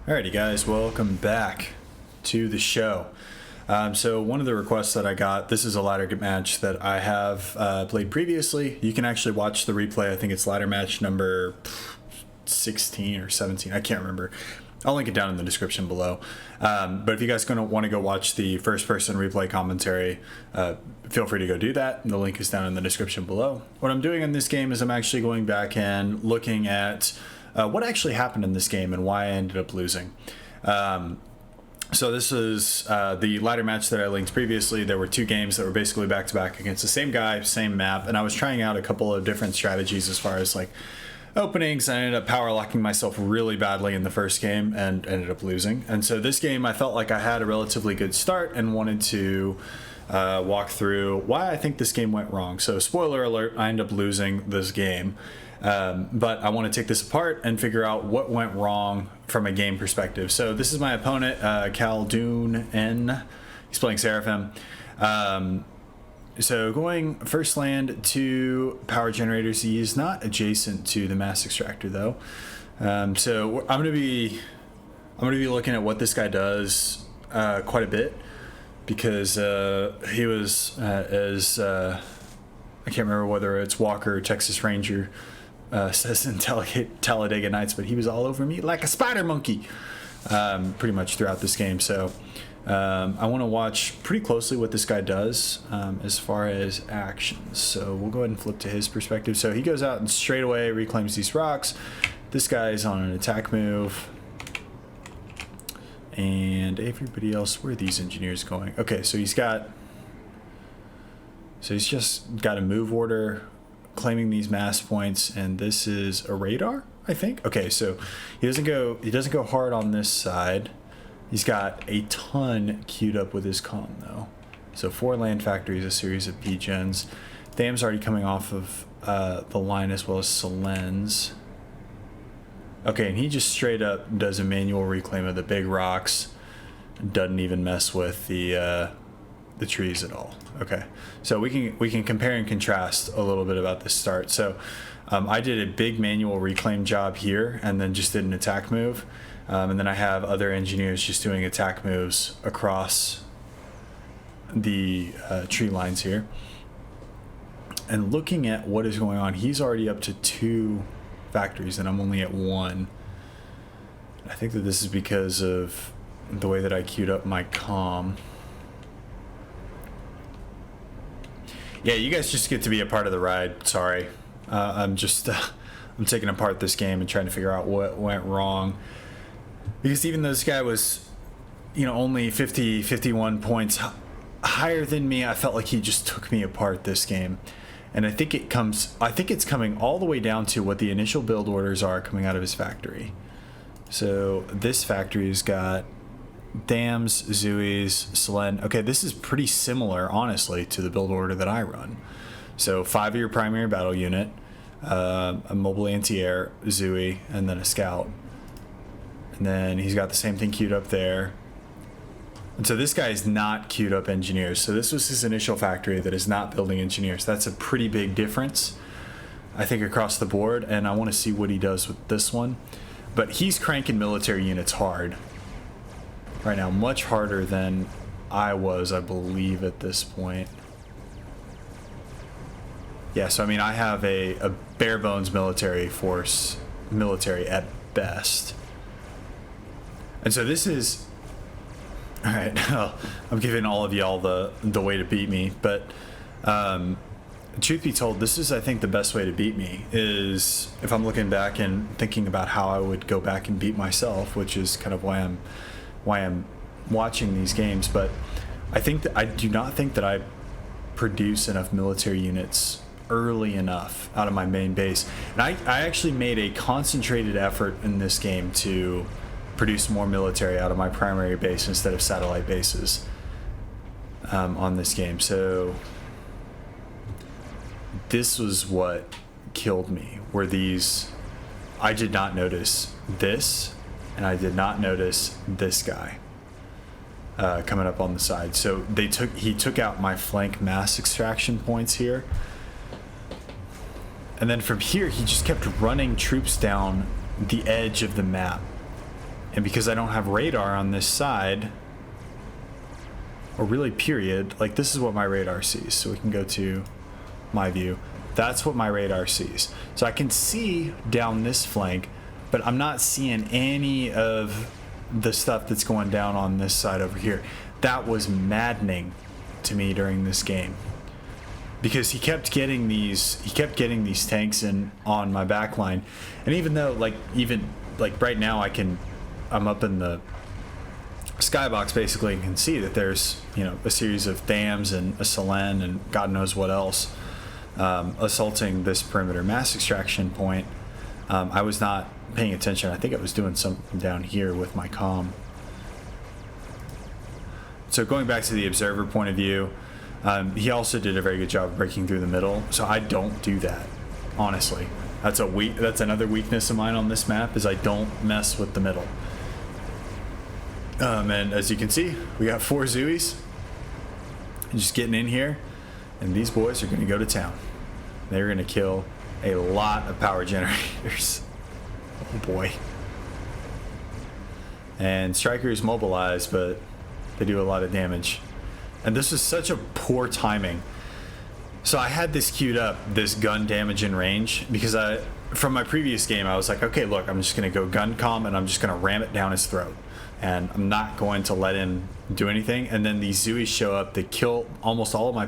Alrighty guys, welcome back to the show. So one of the requests that I got, this is a ladder match that I have played previously. You can actually watch the replay. I think it's ladder match number 16 or 17. I can't remember. I'll link it down in the description below. But if you guys want to go watch the first person replay commentary, feel free to go do that. The link is down in the description below. What I'm doing in this game is I'm actually going back and looking at what actually happened in this game and why I ended up losing. So this is the ladder match that I linked previously. There were two games that were basically back-to-back against the same guy, same map, and I was trying out a couple of different strategies as far as like openings. I ended up power locking myself really badly in the first game and ended up losing. And so this game, I felt like I had a relatively good start and wanted to walk through why I think this game went wrong. So spoiler alert, I ended up losing this game. But I want to take this apart and figure out what went wrong from a game perspective. So this is my opponent, Khaldun N. He's playing Seraphim. So going first land to power generators. He is not adjacent to the mass extractor though. So I'm gonna be looking at what this guy does quite a bit, because he was I can't remember whether it's Walker or Texas Ranger. Says in Talladega Nights, but he was all over me like a spider monkey pretty much throughout this game. So I want to watch pretty closely what this guy does as far as actions. So we'll go ahead and flip to his perspective. So he goes out and straight away reclaims these rocks. This guy is on an attack move. And everybody else, where are these engineers going? Okay, so he's just got a move order claiming these mass points, and this is a radar, I think. Okay, so he doesn't go hard on this side. He's got a ton queued up with his comm though. So 4 land factories, a series of P-gens. Tham's already coming off of the line, as well as Selens. Okay, and he just straight up does a manual reclaim of the big rocks. Doesn't even mess with the trees at all. Okay, so we can compare and contrast a little bit about this start. So I did a big manual reclaim job here and then just did an attack move, and then I have other engineers just doing attack moves across the tree lines here. And looking at what is going on, he's already up to 2 factories and I'm only at 1. I think that this is because of the way that I queued up my comm. Yeah, you guys just get to be a part of the ride. Sorry. I'm taking apart this game and trying to figure out what went wrong. Because even though this guy was, only 51 points higher than me, I felt like he just took me apart this game. And I think it's coming all the way down to what the initial build orders are coming out of his factory. So this factory's got Dams, Zuis, Selen. Okay, this is pretty similar, honestly, to the build order that I run. So 5-year primary battle unit, a mobile anti-air, Zui, and then a scout. And then he's got the same thing queued up there. And so this guy is not queued up engineers. So this was his initial factory that is not building engineers. That's a pretty big difference, I think, across the board. And I want to see what he does with this one. But he's cranking military units hard right now, much harder than I was, I believe, at this point. Yeah, so I mean, I have a bare bones military force, military at best. And so this is, all right, I'm giving all of y'all the way to beat me, but truth be told, this is, I think, the best way to beat me is if I'm looking back and thinking about how I would go back and beat myself, which is kind of why I'm watching these games. But I do not think that I produce enough military units early enough out of my main base. And I actually made a concentrated effort in this game to produce more military out of my primary base instead of satellite bases on this game. So this was what killed me, were these, I did not notice this, and I did not notice this guy coming up on the side. So he took out my flank mass extraction points here. And then from here, he just kept running troops down the edge of the map. And because I don't have radar on this side, or really period, like this is what my radar sees. So we can go to my view. That's what my radar sees. So I can see down this flank, but I'm not seeing any of the stuff that's going down on this side over here. That was maddening to me during this game, because he kept getting these tanks in on my back line. And even though even right now I'm up in the skybox basically and can see that there's, you know, a series of THAMs and a Selen and God knows what else assaulting this perimeter mass extraction point. I was not paying attention. I think I was doing something down here with my comm. So going back to the observer point of view, he also did a very good job of breaking through the middle. So I don't do that, honestly. That's another weakness of mine on this map, is I don't mess with the middle. And as you can see, we got 4 Zooies just getting in here, and these boys are going to go to town. They're going to kill a lot of power generators. Oh boy. And Striker's mobilized, but they do a lot of damage. And this is such a poor timing. So I had this queued up, this gun damage in range, because from my previous game, I was like, okay, look, I'm just going to go gun comm and I'm just going to ram it down his throat. And I'm not going to let him do anything. And then these Zooies show up, they kill almost all of my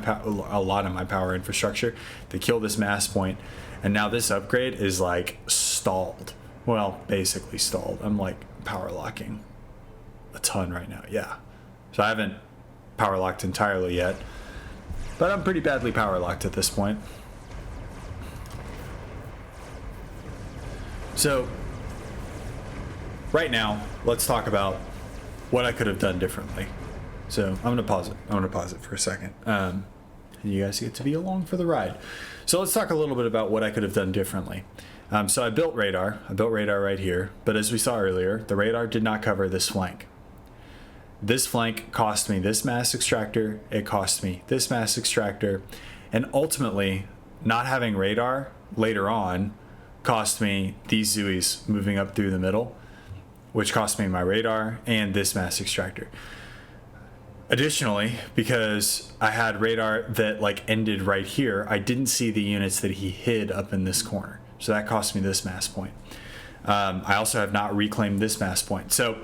a lot of my power infrastructure. They kill this mass point, and now this upgrade is like stalled. Well, basically stalled. I'm like power locking a ton right now. Yeah. So I haven't power locked entirely yet, but I'm pretty badly power locked at this point. So right now, let's talk about what I could have done differently. So I'm going to pause it. I'm going to pause it for a second. And you guys get to be along for the ride. So let's talk a little bit about what I could have done differently. So I built radar. I built radar right here. But as we saw earlier, the radar did not cover this flank. This flank cost me this mass extractor. It cost me this mass extractor. And ultimately, not having radar later on cost me these Zooies moving up through the middle, which cost me my radar and this mass extractor. Additionally, because I had radar that ended right here, I didn't see the units that he hid up in this corner. So that cost me this mass point. I also have not reclaimed this mass point. So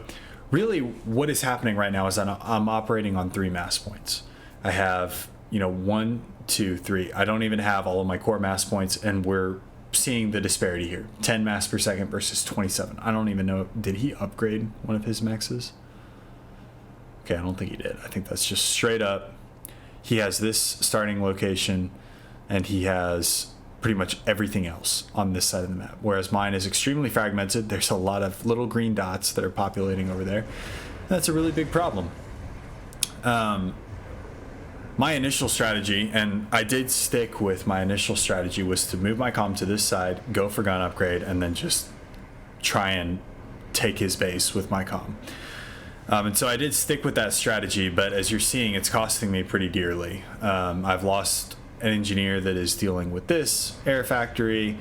really what is happening right now is I'm operating on 3 mass points. I have, 1, 2, 3. I don't even have all of my core mass points, and we're seeing the disparity here. 10 mass per second versus 27. I don't even know, did he upgrade one of his mexes? Okay, I don't think he did. I think that's just straight up. He has this starting location, and he has pretty much everything else on this side of the map, whereas mine is extremely fragmented. There's a lot of little green dots that are populating over there. That's a really big problem. My initial strategy, and I did stick with my initial strategy, was to move my comm to this side, go for gun upgrade, and then just try and take his base with my comm. And so I did stick with that strategy, but as you're seeing, it's costing me pretty dearly. I've lost an engineer that is dealing with this air factory.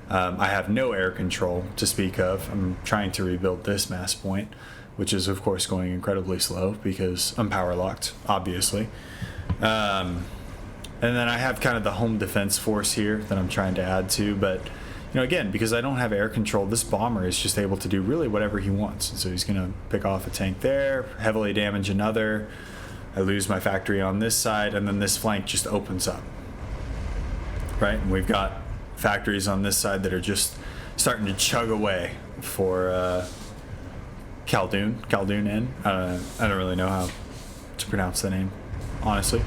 I have no air control to speak of. I'm trying to rebuild this mass point, which is of course going incredibly slow because I'm power locked, obviously. And then I have kind of the home defense force here that I'm trying to add to, but again, because I don't have air control, this bomber is just able to do really whatever he wants. And so he's going to pick off a tank there, heavily damage another. I lose my factory on this side, and then this flank just opens up. Right? And we've got factories on this side that are just starting to chug away for Khaldun Inn. I don't really know how to pronounce the name, honestly.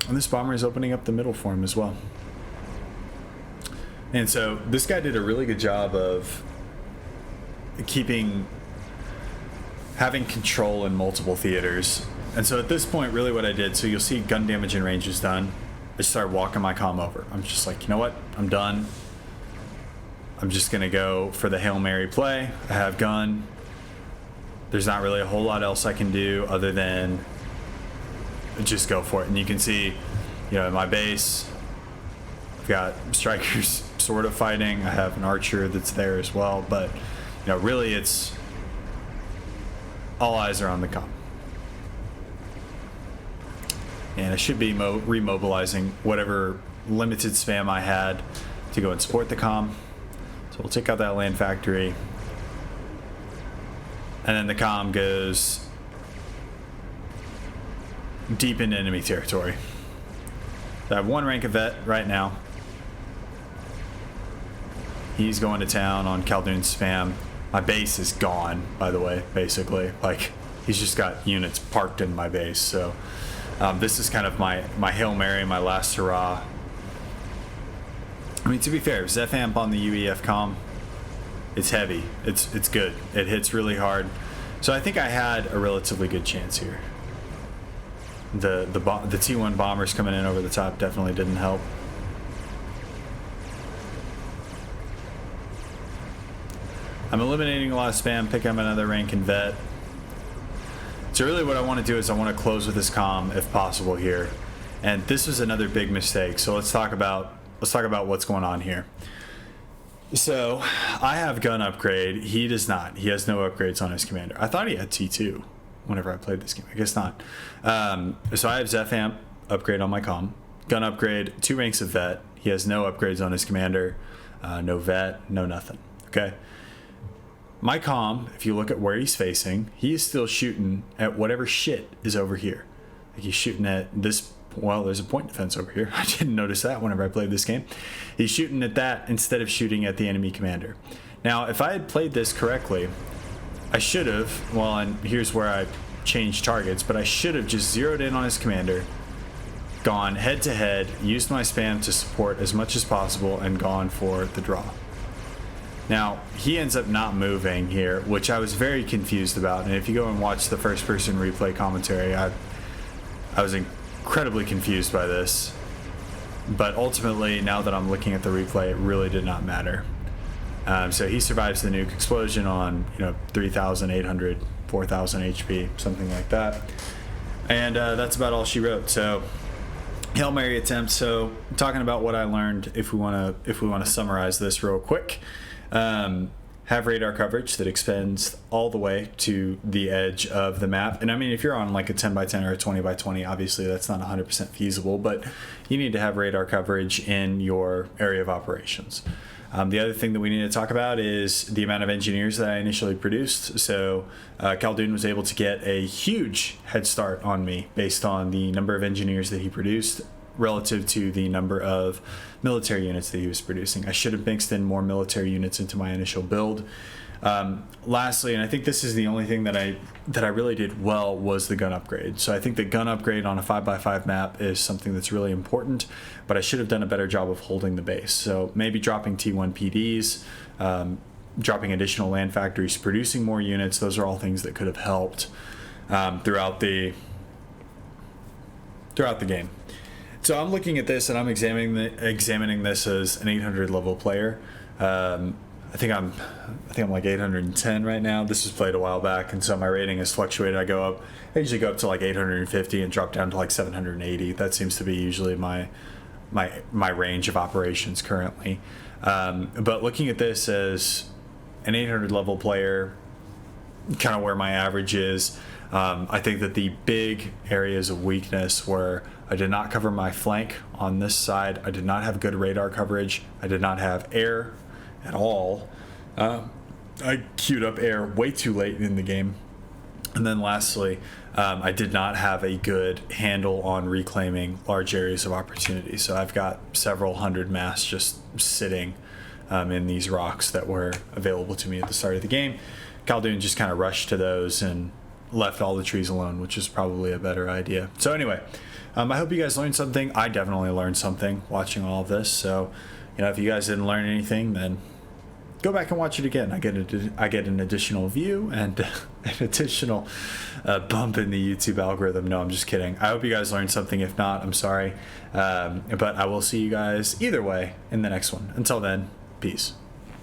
And this bomber is opening up the middle for him as well. And so this guy did a really good job of having control in multiple theaters. And so at this point, really what I did, so you'll see gun damage and range is done. I started walking my comm over. I'm just like, you know what? I'm done. I'm just going to go for the Hail Mary play. I have gun. There's not really a whole lot else I can do other than just go for it. And you can see, in my base, I've got strikers sort of fighting. I have an archer that's there as well, but really it's all eyes are on the comm. And I should be remobilizing whatever limited spam I had to go and support the comm. So we'll take out that land factory. And then the comm goes deep into enemy territory. So I have one rank of vet right now. He's going to town on Khaldoon's spam. My base is gone, by the way, basically. Like, he's just got units parked in my base. So this is kind of my Hail Mary, my last hurrah. I mean, to be fair, Zephamp on the UEF comm, it's heavy. It's good. It hits really hard. So I think I had a relatively good chance here. The T1 bombers coming in over the top definitely didn't help. I'm eliminating a lot of spam, picking up another rank in vet. So really what I want to do is I want to close with this comm if possible here. And this was another big mistake. So let's talk about what's going on here. So I have gun upgrade. He does not. He has no upgrades on his commander. I thought he had T2 whenever I played this game. I guess not. So I have Zephamp upgrade on my comm. Gun upgrade, 2 ranks of vet. He has no upgrades on his commander. No vet, no nothing. Okay. My comm, if you look at where he's facing, he is still shooting at whatever shit is over here. Like he's shooting at this. Well, there's a point defense over here. I didn't notice that whenever I played this game. He's shooting at that instead of shooting at the enemy commander. Now, if I had played this correctly, I should have, well, and here's where I changed targets, but I should have just zeroed in on his commander, gone head to head, used my spam to support as much as possible, and gone for the draw. Now, he ends up not moving here, which I was very confused about. And if you go and watch the first person replay commentary, I was incredibly confused by this. But ultimately, now that I'm looking at the replay, it really did not matter. So he survives the nuke explosion on 3,800, 4,000 HP, something like that. And that's about all she wrote. So Hail Mary attempt. So talking about what I learned, if we want to summarize this real quick. Have radar coverage that extends all the way to the edge of the map. And I mean, if you're on like a 10 by 10 or a 20 by 20, obviously that's not 100% feasible, but you need to have radar coverage in your area of operations. The other thing that we need to talk about is the amount of engineers that I initially produced. So Khaldoon was able to get a huge head start on me based on the number of engineers that he produced relative to the number of military units that he was producing. I should have mixed in more military units into my initial build. Lastly, and I think this is the only thing that I really did well, was the gun upgrade. So I think the gun upgrade on a 5x5 map is something that's really important, but I should have done a better job of holding the base. So maybe dropping T1 PDs, dropping additional land factories, producing more units. Those are all things that could have helped throughout the game. So I'm looking at this and I'm examining this as an 800 level player. I think I'm like 810 right now. This was played a while back, and so my rating has fluctuated. I usually go up to like 850 and drop down to like 780. That seems to be usually my range of operations currently. But looking at this as an 800 level player, kind of where my average is, I think that the big areas of weakness were I did not cover my flank on this side. I did not have good radar coverage. I did not have air at all. I queued up air way too late in the game. And then lastly, I did not have a good handle on reclaiming large areas of opportunity. So I've got several hundred mass just sitting in these rocks that were available to me at the start of the game. Khaldoon just kind of rushed to those and left all the trees alone, which is probably a better idea. So anyway, I hope you guys learned something. I definitely learned something watching all of this. So, if you guys didn't learn anything, then go back and watch it again. I get an additional view and an additional bump in the YouTube algorithm. No, I'm just kidding. I hope you guys learned something. If not, I'm sorry. But I will see you guys either way in the next one. Until then, peace.